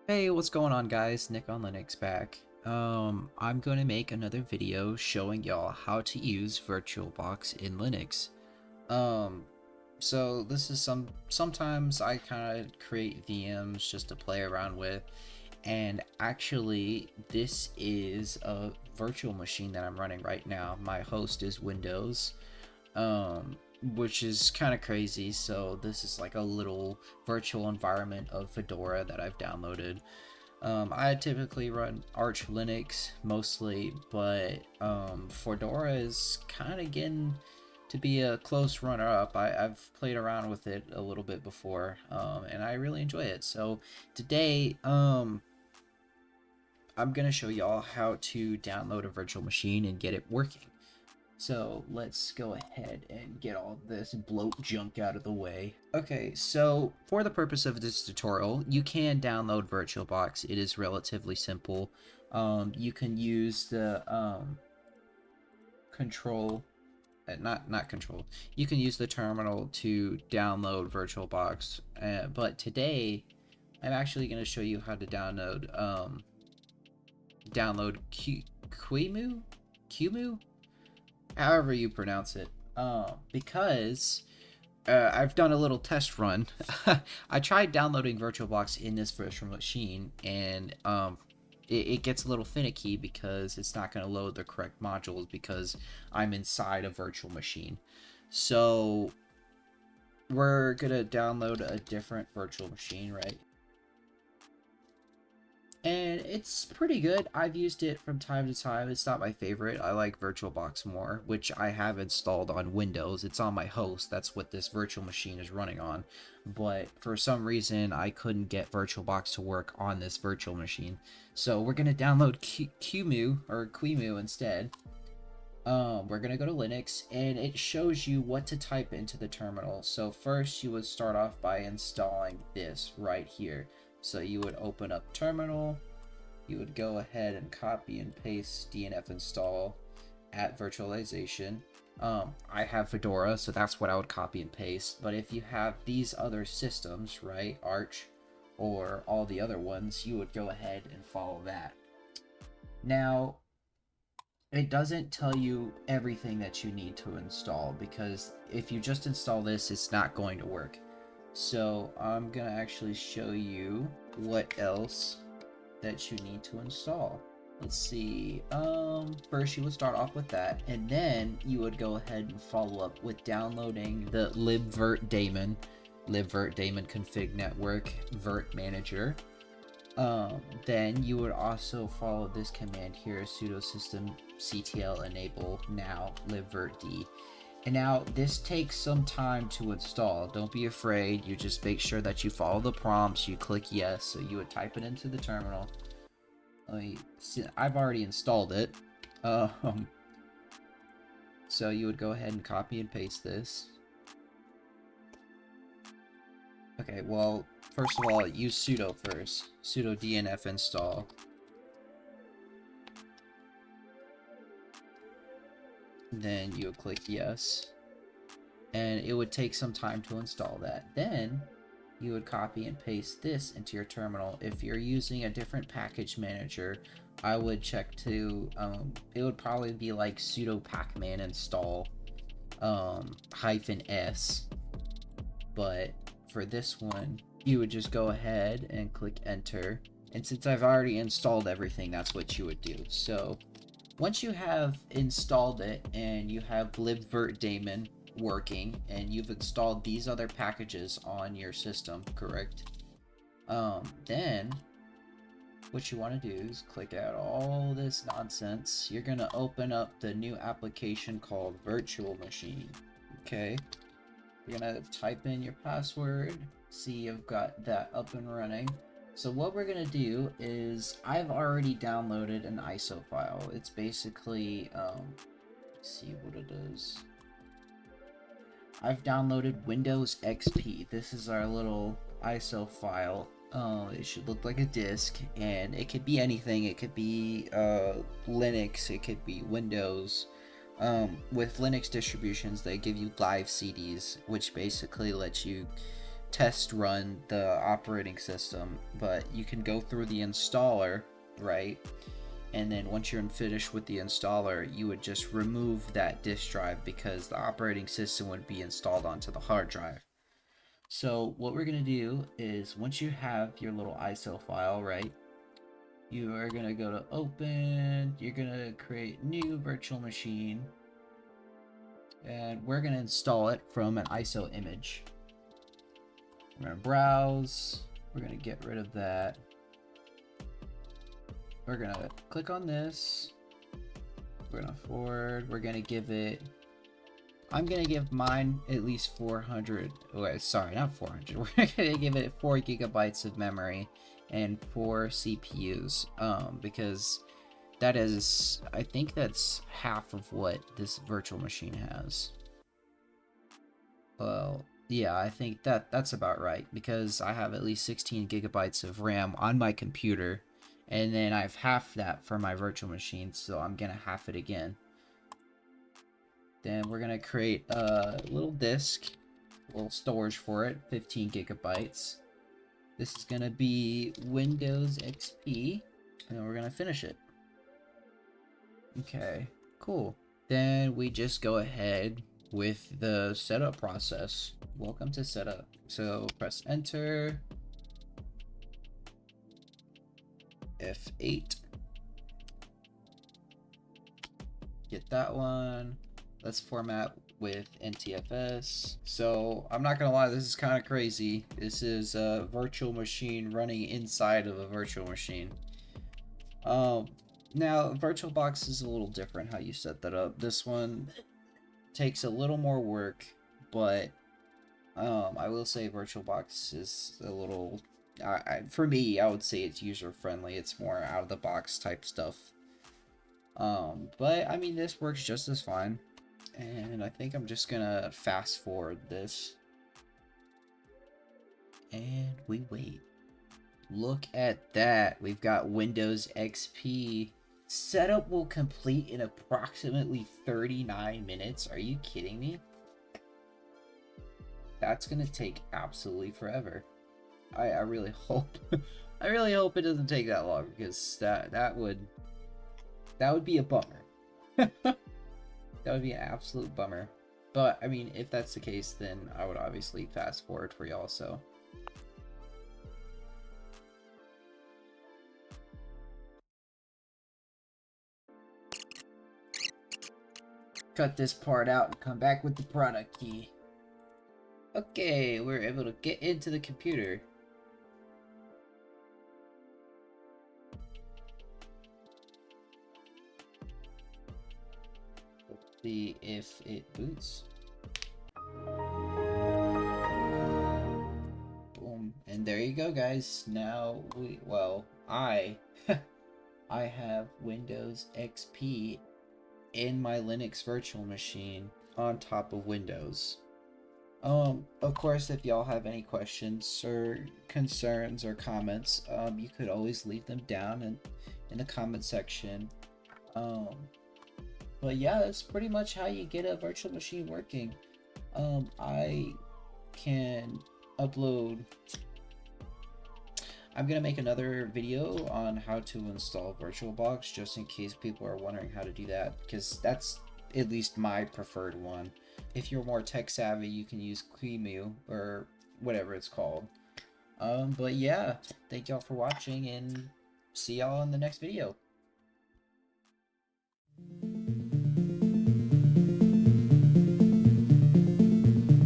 Hey, what's going on, guys? Nick on Linux back. I'm going to make another video showing y'all how to use VirtualBox in Linux. Um, so this is sometimes I kind of create VMs just to play around with, and actually this is a virtual machine that I'm running right now. My host is Windows, um, which is kind of crazy. So this is like a little virtual environment of Fedora that I've downloaded. I typically run Arch Linux mostly, but Fedora is kind of getting to be a close runner-up. I've played around with it a little bit before, and I really enjoy it. So today, I'm gonna show y'all how to download a virtual machine and get it working. So let's go ahead and get all this bloat junk out of the way. Okay, so for the purpose of this tutorial, you can download VirtualBox. It is relatively simple. You can use the control, not control. You can use the terminal to download VirtualBox. But today, I'm actually going to show you how to download qemu, however you pronounce it, because I've done a little test run. I tried downloading VirtualBox in this virtual machine, and it gets a little finicky because it's not going to load the correct modules because I'm inside a virtual machine. So we're going to download a different virtual machine, right? And it's pretty good. I've used it from time to time. It's not my favorite. I like VirtualBox more, which I have installed on Windows. It's on my host. That's what this virtual machine is running on. But for some reason, I couldn't get VirtualBox to work on this virtual machine. So we're going to download qemu instead. We're going to go to Linux, and it shows you what to type into the terminal. So first, you would start off by installing this right here. So you would open up terminal, you would go ahead and copy and paste dnf install at virtualization. I have Fedora, so that's what I would copy and paste. But if you have these other systems, right, Arch or all the other ones, you would go ahead and follow that. Now, it doesn't tell you everything that you need to install, because if you just install this, it's not going to work. So I'm gonna actually show you what else that you need to install. Let's see. First you would start off with that, and then you would go ahead and follow up with downloading the libvirt-daemon-config-network virt-manager. Then you would also follow this command here, sudo systemctl enable now libvirtd. And now this takes some time to install. Don't be afraid. You just make sure that you follow the prompts. You click yes. So you would type it into the terminal. I've already installed it. So you would go ahead and copy and paste this. Okay, well, first of all, use sudo first. Sudo dnf install. Then you would click yes. And it would take some time to install that. Then you would copy and paste this into your terminal. If you're using a different package manager, I would check to, it would probably be like sudo pacman install -s. But for this one, you would just go ahead and click enter. And since I've already installed everything, that's what you would do. So once you have installed it and you have libvirt-daemon working and you've installed these other packages on your system, correct? Then what you want to do is click out all this nonsense. You're going to open up the new application called Virtual Machine. Okay. You're going to type in your password. See, you've got that up and running. So what we're going to do is, I've already downloaded an ISO file. It's basically, let's see what it is. I've downloaded Windows XP. This is our little ISO file. It should look like a disk, and it could be anything. It could be Linux, it could be Windows. With Linux distributions, they give you live CDs, which basically lets you test run the operating system, but you can go through the installer, right? And then once you're finished with the installer, you would just remove that disk drive because the operating system would be installed onto the hard drive. So what we're going to do is once you have your little ISO file, right, you are going to go to open, you're going to create new virtual machine, and we're going to install it from an ISO image. We're going to browse, we're going to get rid of that. We're going to click on this, we're going to forward, we're going to give it, I'm going to give mine at least 400, wait, sorry, not 400, we're going to give it 4 gigabytes of memory and 4 CPUs, because that is, I think that's half of what this virtual machine has. Well, yeah, I think that's about right, because I have at least 16 gigabytes of RAM on my computer, and then I have half that for my virtual machine, so I'm gonna half it again. Then we're gonna create a little disk, a little storage for it, 15 gigabytes. This is gonna be Windows XP, and then we're gonna finish it. Okay, cool. Then we just go ahead with the setup process. Welcome to setup. So press enter, F8, get that one. Let's format with NTFS. So I'm not gonna lie, this is kind of crazy. This is a virtual machine running inside of a virtual machine. Now VirtualBox is a little different how you set that up. This one takes a little more work, but I will say VirtualBox is a little, for me, I would say it's user friendly. It's more out of the box type stuff. But I mean, this works just as fine. And I think I'm just gonna fast forward this. And we wait. Look at that. We've got Windows XP. Setup will complete in approximately 39 minutes. Are you kidding me? That's gonna take absolutely forever. I really hope I really hope it doesn't take that long, because that would be a bummer. That would be an absolute bummer. But I mean, if that's the case, then I would obviously fast forward for y'all. So cut this part out and come back with the product key. Okay, we're able to get into the computer. Let's see if it boots. Boom. And there you go, guys. Now I have Windows XP in my Linux virtual machine on top of Windows. Of course, if y'all have any questions or concerns or comments, you could always leave them down in the comment section. But yeah, that's pretty much how you get a virtual machine working. I can upload. I'm gonna make another video on how to install VirtualBox, just in case people are wondering how to do that, because that's at least my preferred one. If you're more tech savvy, you can use qemu or whatever it's called. But yeah, thank y'all for watching, and see y'all in the next video.